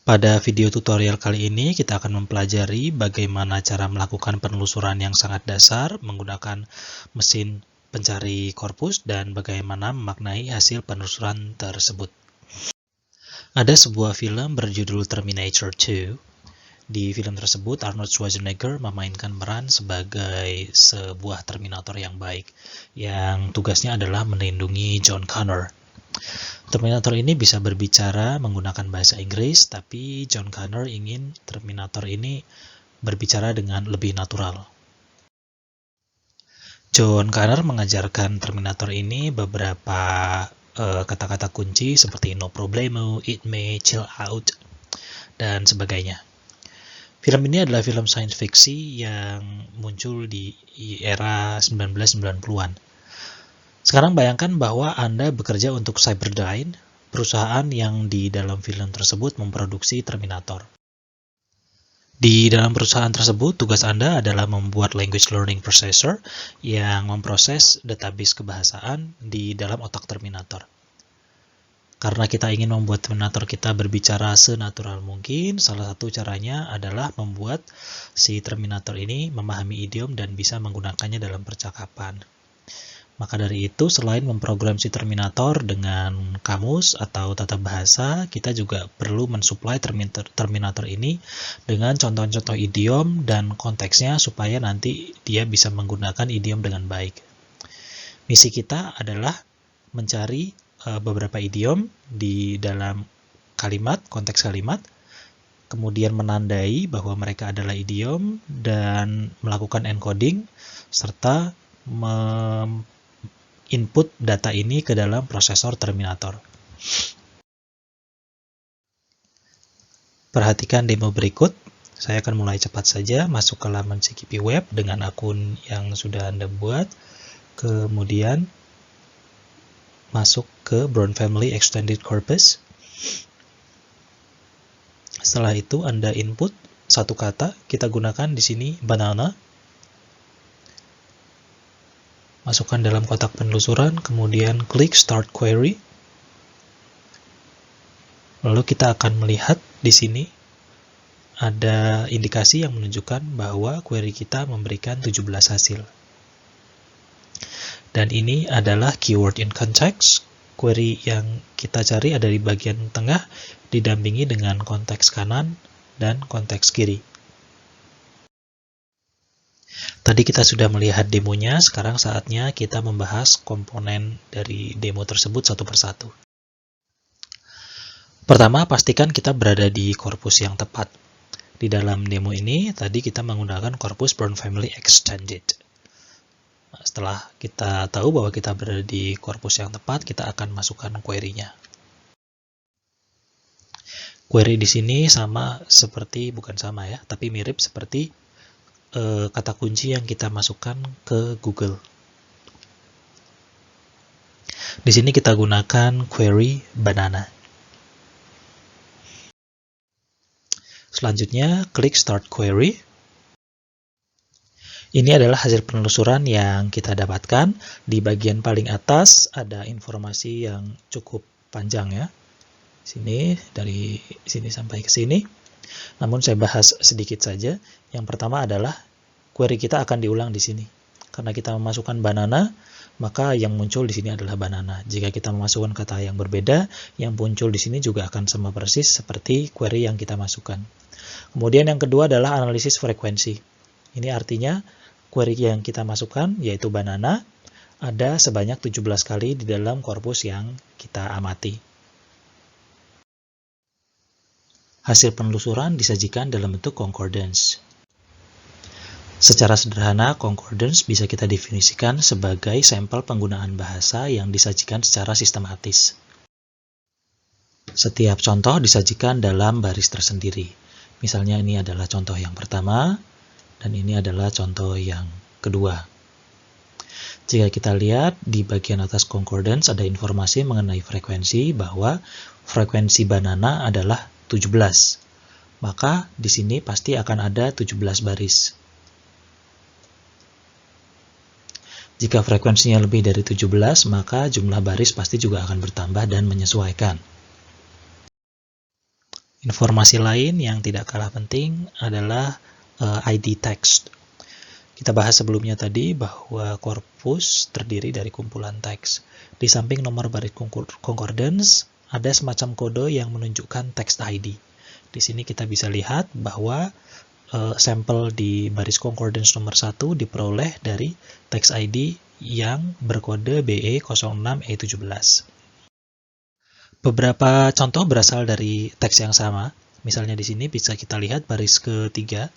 Pada video tutorial kali ini kita akan mempelajari bagaimana cara melakukan penelusuran yang sangat dasar menggunakan mesin pencari korpus dan bagaimana memaknai hasil penelusuran tersebut. Ada sebuah film berjudul Terminator 2. Di film tersebut Arnold Schwarzenegger memainkan peran sebagai sebuah Terminator yang baik, yang tugasnya adalah melindungi John Connor. Terminator ini bisa berbicara menggunakan bahasa Inggris, tapi John Connor ingin Terminator ini berbicara dengan lebih natural. John Connor mengajarkan Terminator ini beberapa kata-kata kunci seperti no problemo, eat me, chill out, dan sebagainya. Film ini adalah film science fiction yang muncul di era 1990-an. Sekarang bayangkan bahwa Anda bekerja untuk Cyberdyne, perusahaan yang di dalam film tersebut memproduksi Terminator. Di dalam perusahaan tersebut, tugas Anda adalah membuat language learning processor yang memproses database kebahasaan di dalam otak Terminator. Karena kita ingin membuat Terminator kita berbicara senatural mungkin, salah satu caranya adalah membuat si Terminator ini memahami idiom dan bisa menggunakannya dalam percakapan. Maka dari itu, selain memprogram si Terminator dengan kamus atau tata bahasa, kita juga perlu mensuplai Terminator ini dengan contoh-contoh idiom dan konteksnya supaya nanti dia bisa menggunakan idiom dengan baik. Misi kita adalah mencari beberapa idiom di dalam kalimat, konteks kalimat, kemudian menandai bahwa mereka adalah idiom dan melakukan encoding serta input data ini ke dalam prosesor Terminator. Perhatikan demo berikut. Saya akan mulai cepat saja masuk ke laman CKP Web dengan akun yang sudah Anda buat. Kemudian masuk ke Brown Family Extended Corpus. Setelah itu Anda input satu kata, kita gunakan di sini banana. Masukkan dalam kotak penelusuran, kemudian klik Start Query. Lalu kita akan melihat di sini ada indikasi yang menunjukkan bahwa query kita memberikan 17 hasil. Dan ini adalah keyword in context. Query yang kita cari ada di bagian tengah, didampingi dengan konteks kanan dan konteks kiri. Tadi kita sudah melihat demonya, sekarang saatnya kita membahas komponen dari demo tersebut satu persatu. Pertama, pastikan kita berada di korpus yang tepat. Di dalam demo ini, tadi kita menggunakan korpus Brown Family Extended. Nah, setelah kita tahu bahwa kita berada di korpus yang tepat, kita akan masukkan query-nya. Query di sini sama seperti, bukan sama ya, tapi mirip seperti kata kunci yang kita masukkan ke Google. Di sini kita gunakan query banana. Selanjutnya, klik Start Query. Ini adalah hasil penelusuran yang kita dapatkan. Di bagian paling atas ada informasi yang cukup panjang ya. Sini, dari sini sampai ke sini. Namun saya bahas sedikit saja. Yang pertama adalah query kita akan diulang di sini. Karena kita memasukkan banana, maka yang muncul di sini adalah banana. Jika kita memasukkan kata yang berbeda, yang muncul di sini juga akan sama persis seperti query yang kita masukkan. Kemudian yang kedua adalah analisis frekuensi. Ini artinya query yang kita masukkan, yaitu banana, ada sebanyak 17 kali di dalam korpus yang kita amati. Hasil penelusuran disajikan dalam bentuk concordance. Secara sederhana, concordance bisa kita definisikan sebagai sampel penggunaan bahasa yang disajikan secara sistematis. Setiap contoh disajikan dalam baris tersendiri. Misalnya ini adalah contoh yang pertama, dan ini adalah contoh yang kedua. Jika kita lihat di bagian atas concordance ada informasi mengenai frekuensi bahwa frekuensi banana adalah 17. Maka di sini pasti akan ada 17 baris. Jika frekuensinya lebih dari 17, maka jumlah baris pasti juga akan bertambah dan menyesuaikan. Informasi lain yang tidak kalah penting adalah ID text. Kita bahas sebelumnya tadi bahwa korpus terdiri dari kumpulan teks. Di samping nomor baris concordance, ada semacam kode yang menunjukkan text ID. Di sini kita bisa lihat bahwa sampel di baris concordance nomor 1 diperoleh dari text ID yang berkode BE06E17. Beberapa contoh berasal dari teks yang sama. Misalnya di sini bisa kita lihat baris ketiga,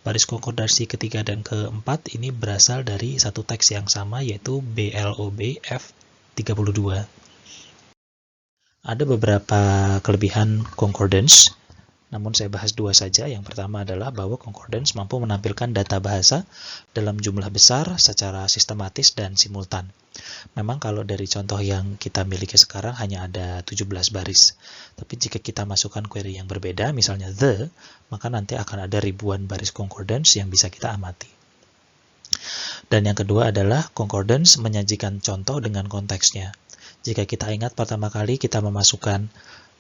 baris konkordansi ketiga dan keempat ini berasal dari satu teks yang sama yaitu BLOB F32. Ada beberapa kelebihan concordance, namun saya bahas dua saja. Yang pertama adalah bahwa concordance mampu menampilkan data bahasa dalam jumlah besar secara sistematis dan simultan. Memang kalau dari contoh yang kita miliki sekarang hanya ada 17 baris. Tapi jika kita masukkan query yang berbeda, misalnya the, maka nanti akan ada ribuan baris concordance yang bisa kita amati. Dan yang kedua adalah concordance menyajikan contoh dengan konteksnya. Jika kita ingat pertama kali kita memasukkan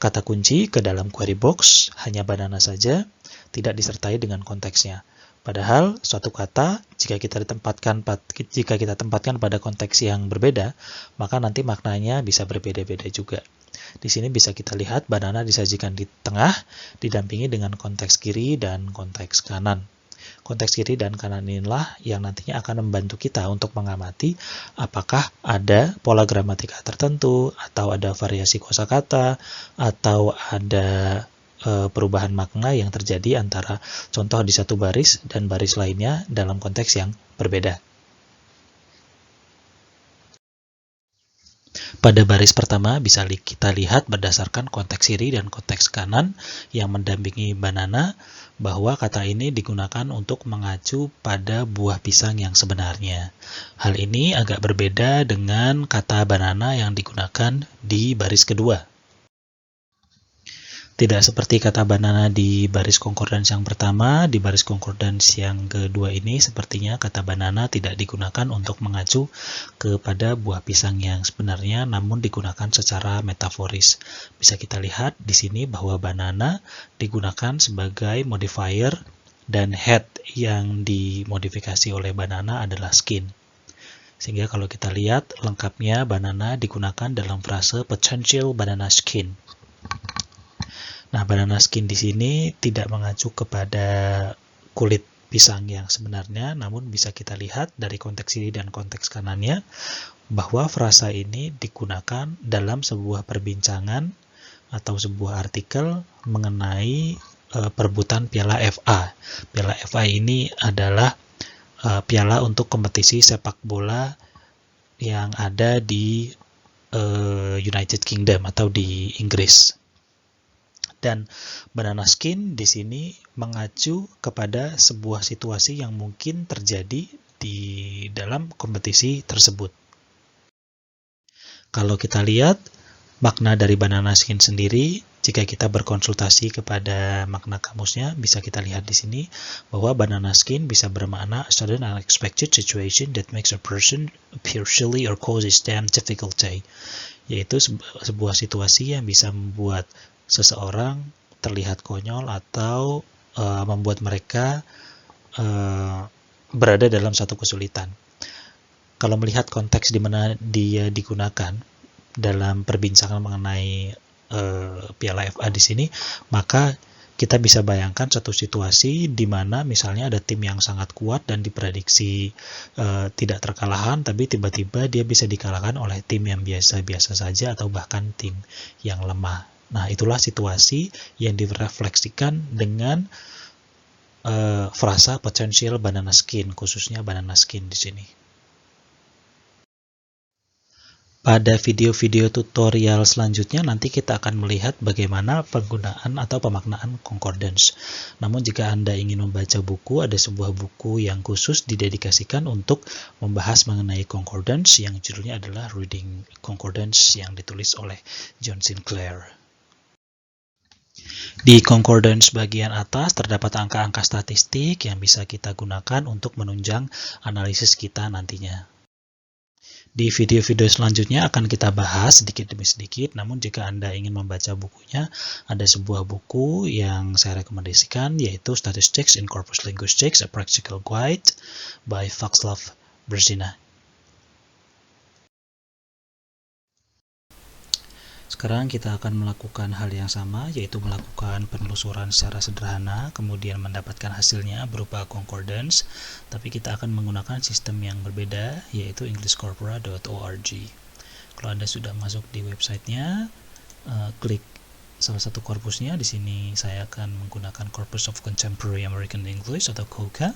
kata kunci ke dalam query box, hanya banana saja, tidak disertai dengan konteksnya. Padahal suatu kata jika kita tempatkan pada konteks yang berbeda, maka nanti maknanya bisa berbeda-beda juga. Di sini bisa kita lihat banana disajikan di tengah, didampingi dengan konteks kiri dan konteks kanan. Konteks kiri dan kanan inilah yang nantinya akan membantu kita untuk mengamati apakah ada pola gramatika tertentu, atau ada variasi kosakata, atau ada perubahan makna yang terjadi antara contoh di satu baris dan baris lainnya dalam konteks yang berbeda. Pada baris pertama bisa kita lihat berdasarkan konteks kiri dan konteks kanan yang mendampingi banana bahwa kata ini digunakan untuk mengacu pada buah pisang yang sebenarnya. Hal ini agak berbeda dengan kata banana yang digunakan di baris kedua. Tidak seperti kata banana di baris concordance yang pertama, di baris concordance yang kedua ini sepertinya kata banana tidak digunakan untuk mengacu kepada buah pisang yang sebenarnya, namun digunakan secara metaforis. Bisa kita lihat di sini bahwa banana digunakan sebagai modifier dan head yang dimodifikasi oleh banana adalah skin. Sehingga kalau kita lihat lengkapnya banana digunakan dalam frase potential banana skin. Nah, banana skin di sini tidak mengacu kepada kulit pisang yang sebenarnya, namun bisa kita lihat dari konteks kiri dan konteks kanannya bahwa frasa ini digunakan dalam sebuah perbincangan atau sebuah artikel mengenai perebutan Piala FA. Piala FA ini adalah piala untuk kompetisi sepak bola yang ada di United Kingdom atau di Inggris. Dan banana skin di sini mengacu kepada sebuah situasi yang mungkin terjadi di dalam kompetisi tersebut. Kalau kita lihat makna dari banana skin sendiri, jika kita berkonsultasi kepada makna kamusnya, bisa kita lihat di sini bahwa banana skin bisa bermakna a sudden unexpected situation that makes a person appear silly or causes them difficulty, yaitu sebuah situasi yang bisa membuat seseorang terlihat konyol atau membuat mereka berada dalam satu kesulitan. Kalau melihat konteks di mana dia digunakan dalam perbincangan mengenai Piala FA di sini, maka kita bisa bayangkan satu situasi di mana misalnya ada tim yang sangat kuat dan diprediksi tidak terkalahkan, tapi tiba-tiba dia bisa dikalahkan oleh tim yang biasa-biasa saja atau bahkan tim yang lemah. Nah, itulah situasi yang direfleksikan dengan frasa potential banana skin, khususnya banana skin di sini. Pada video-video tutorial selanjutnya nanti kita akan melihat bagaimana penggunaan atau pemaknaan concordance. Namun jika Anda ingin membaca buku, ada sebuah buku yang khusus didedikasikan untuk membahas mengenai concordance yang judulnya adalah Reading Concordance yang ditulis oleh John Sinclair. Di concordance bagian atas terdapat angka-angka statistik yang bisa kita gunakan untuk menunjang analisis kita nantinya. Di video-video selanjutnya akan kita bahas sedikit demi sedikit, namun jika Anda ingin membaca bukunya, ada sebuah buku yang saya rekomendasikan, yaitu Statistics in Corpus Linguistics, A Practical Guide by Václav Březina. Sekarang kita akan melakukan hal yang sama, yaitu melakukan penelusuran secara sederhana, kemudian mendapatkan hasilnya berupa concordance, tapi kita akan menggunakan sistem yang berbeda, yaitu englishcorpora.org. Kalau Anda sudah masuk di websitenya, klik salah satu korpusnya. Di sini saya akan menggunakan Corpus of Contemporary American English atau COCA.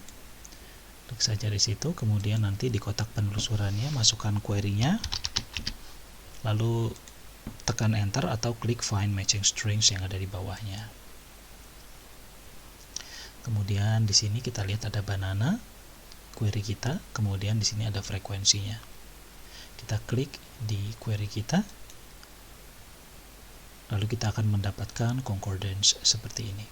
Klik saja di situ, kemudian nanti di kotak penelusurannya masukkan query-nya, lalu tekan enter atau klik find matching strings yang ada di bawahnya. Kemudian di sini kita lihat ada banana, query kita, kemudian di sini ada frekuensinya. Kita klik di query kita, lalu kita akan mendapatkan concordance seperti ini.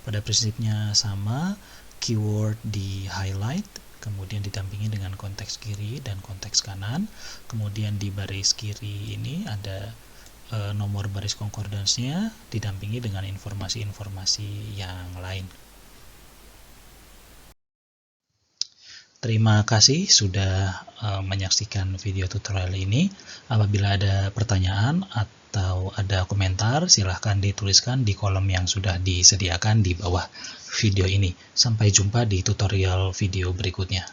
Pada prinsipnya sama, keyword di highlight, kemudian didampingi dengan konteks kiri dan konteks kanan. Kemudian di baris kiri ini ada nomor baris concordance-nya didampingi dengan informasi-informasi yang lain. Terima kasih sudah menyaksikan video tutorial ini. Apabila ada pertanyaan atau ada komentar, silahkan dituliskan di kolom yang sudah disediakan di bawah video ini. Sampai jumpa di tutorial video berikutnya.